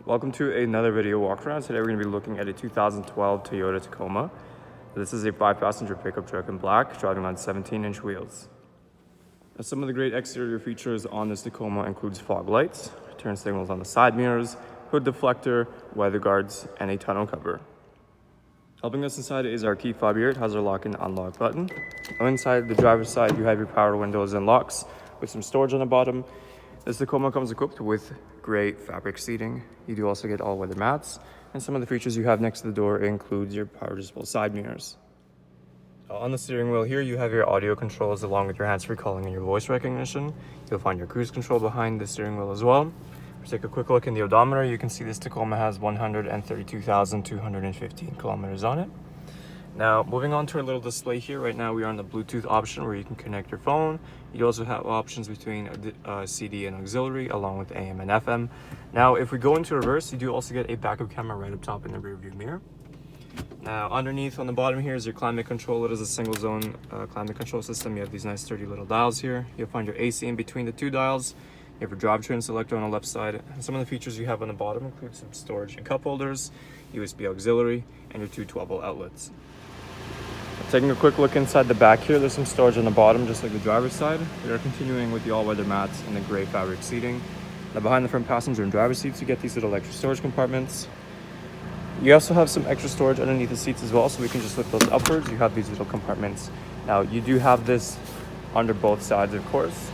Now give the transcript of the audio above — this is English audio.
Welcome to another video walk around. Today we're going to be looking at a 2012 Toyota Tacoma. This is a 5-passenger pickup truck in black, driving on 17-inch wheels. Now, some of the great exterior features on this Tacoma includes fog lights, turn signals on the side mirrors, hood deflector, weather guards, and a tonneau cover. Helping us inside is our key fob here. It has our lock and unlock button. Now, inside the driver's side, you have your power windows and locks with some storage on the bottom. This Tacoma comes equipped with great fabric seating. You do also get all-weather mats, and some of the features you have next to the door includes your power adjustable side mirrors. On the steering wheel here, you have your audio controls along with your hands-free calling and your voice recognition. You'll find your cruise control behind the steering wheel as well. If you take a quick look in the odometer, you can see this Tacoma has 132,215 kilometers on it. Now, moving on to our little display here, right now we are on the Bluetooth option where you can connect your phone. You also have options between CD and auxiliary along with AM and FM. Now, if we go into reverse, you do also get a backup camera right up top in the rear view mirror. Now, underneath on the bottom here is your climate control. It is a single zone climate control system. You have these nice sturdy little dials here. You'll find your AC in between the two dials. You have your drivetrain selector on the left side. And some of the features you have on the bottom include some storage and cup holders, USB auxiliary, and your two 12-volt outlets. Taking a quick look inside the back here, there's some storage on the bottom, just like the driver's side. We are continuing with the all-weather mats and the gray fabric seating. Now, behind the front passenger and driver's seats, you get these little extra storage compartments. You also have some extra storage underneath the seats as well, so we can just lift those upwards. You have these little compartments. Now, you do have this under both sides, of course.